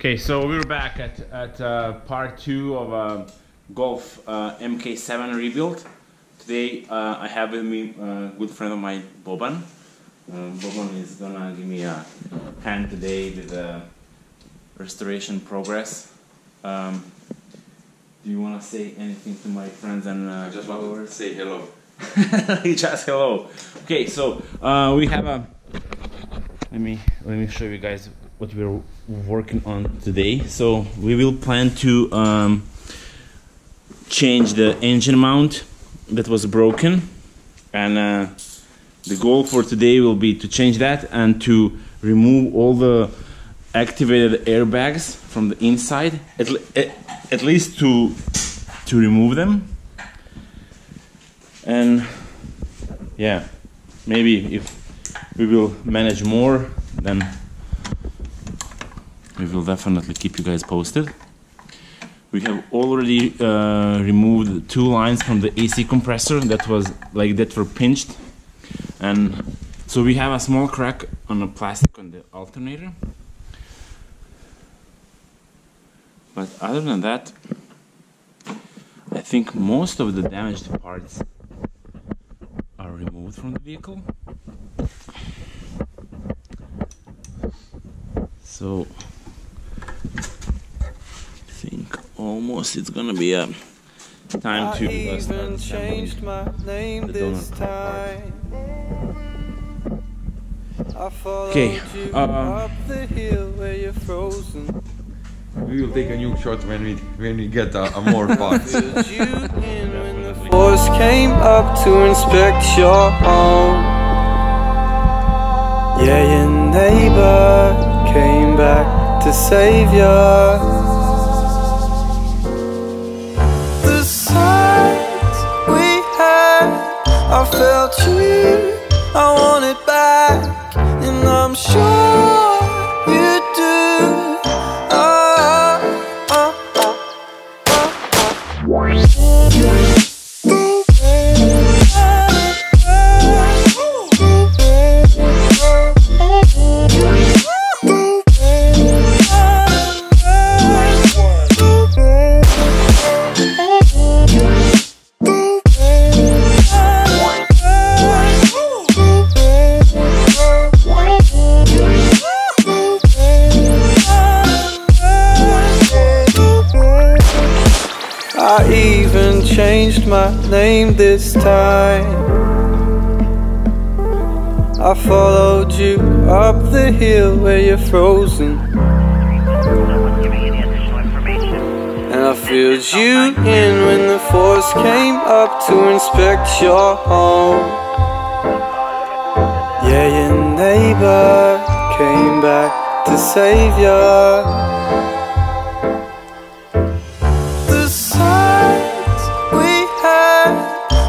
Okay, so we're back at part 2 of Golf MK7 rebuild. Today I have with me a good friend of mine, Boban. Boban is gonna give me a hand today with the restoration progress. Do you wanna say anything to my friends and I just followers? want to say hello. Just hello. Okay, so we have a. Let me show you guys what we're working on today. So we will plan to change the engine mount that was broken, and the goal for today will be to change that and to remove all the activated airbags from the inside, at least to remove them. And yeah, maybe if we will manage more, then we will definitely keep you guys posted. We have already removed 2 lines from the AC compressor that were pinched, and so we have a small crack on the plastic on the alternator. But other than that, I think most of the damaged parts are removed from the vehicle. So I think almost it's gonna be a time to even changed my name this time. I followed you up the hill where you're frozen. We will take a new shot when we get a more parts. You in when the force came up to inspect your home. Yeah, your neighbor came back to save ya. The signs we had, I felt you, I want it back, and I'm sure you do. I even changed my name this time. I followed you up the hill where you're frozen, and I filled you in when the force came up to inspect your home. Yeah, your neighbor came back to save ya.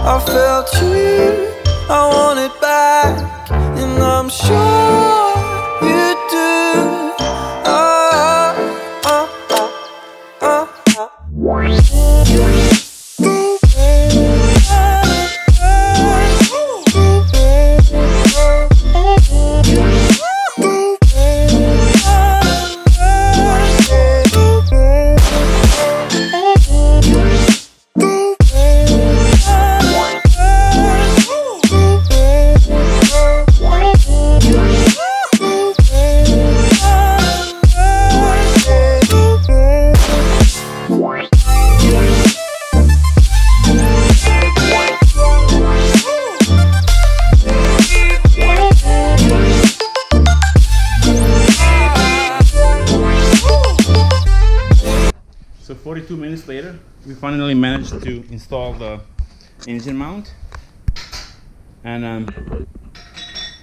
I felt you, I want it back, and I'm sure you do. So 42 minutes later, we finally managed to install the engine mount, and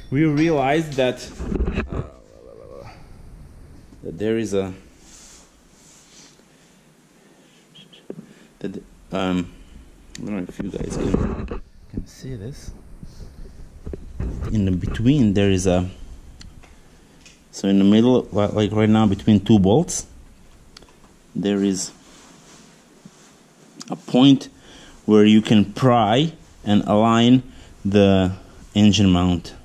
we realized that there is a I don't know if you guys can see this. In the between there is a, so in the middle, like right now, between 2 bolts, there is a point where you can pry and align the engine mount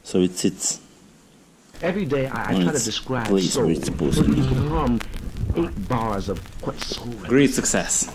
so it sits Every day I try to describe soul. It become 8 bars of what soul is. Great success.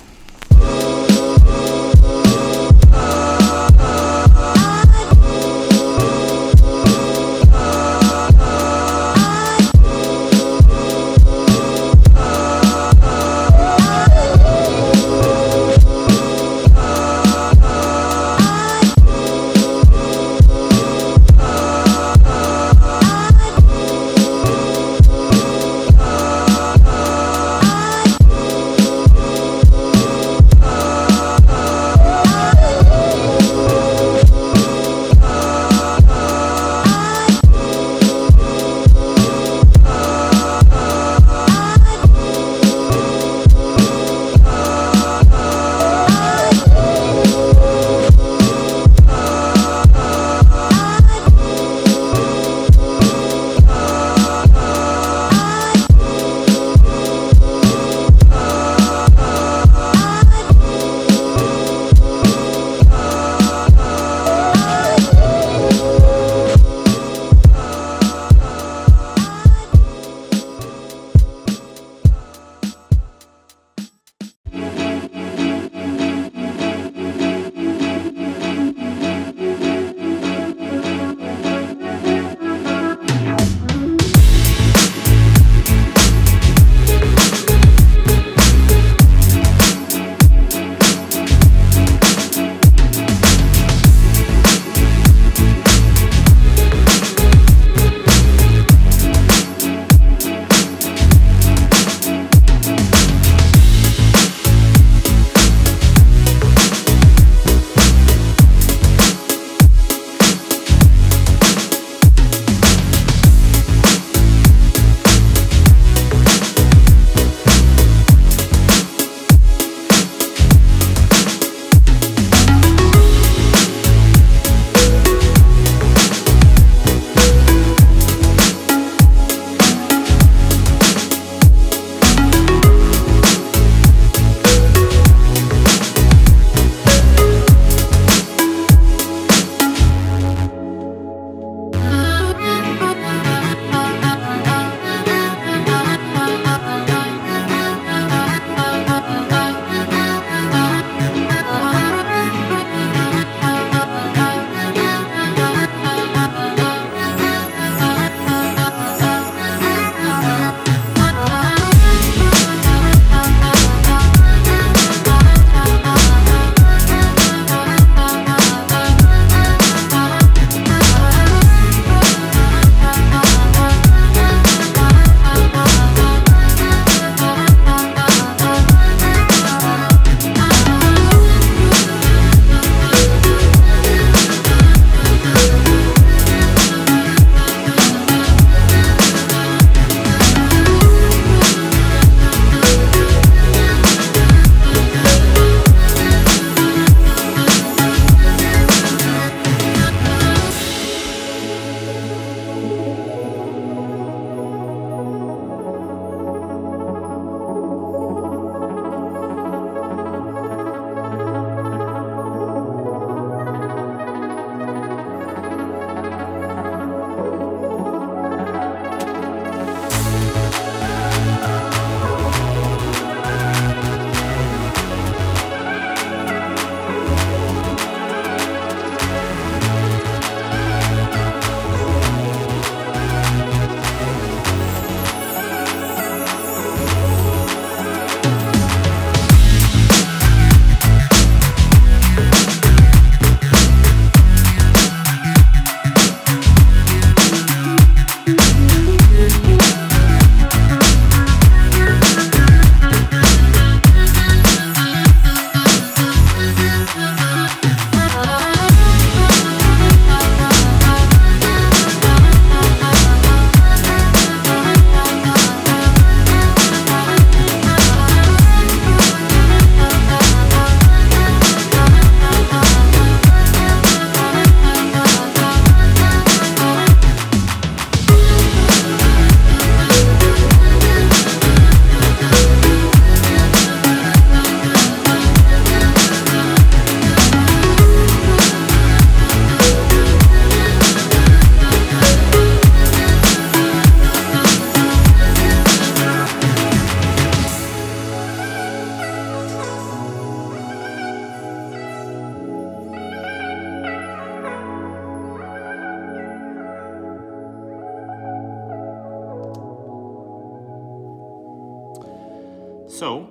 So,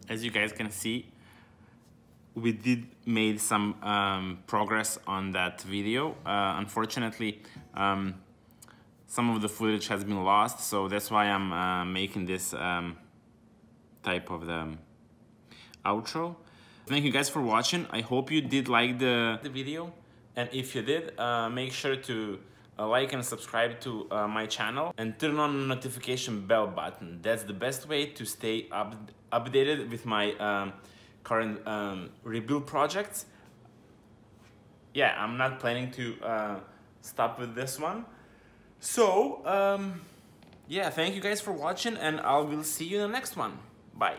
as you guys can see, we did made some progress on that video. Unfortunately, some of the footage has been lost, so that's why I'm making this type of the outro. Thank you guys for watching. I hope you did like the video, and if you did, make sure to like and subscribe to my channel and turn on the notification bell button. That's the best way to stay updated with my current rebuild projects. Yeah, I'm not planning to stop with this one. So yeah, thank you guys for watching, and I will see you in the next one. Bye.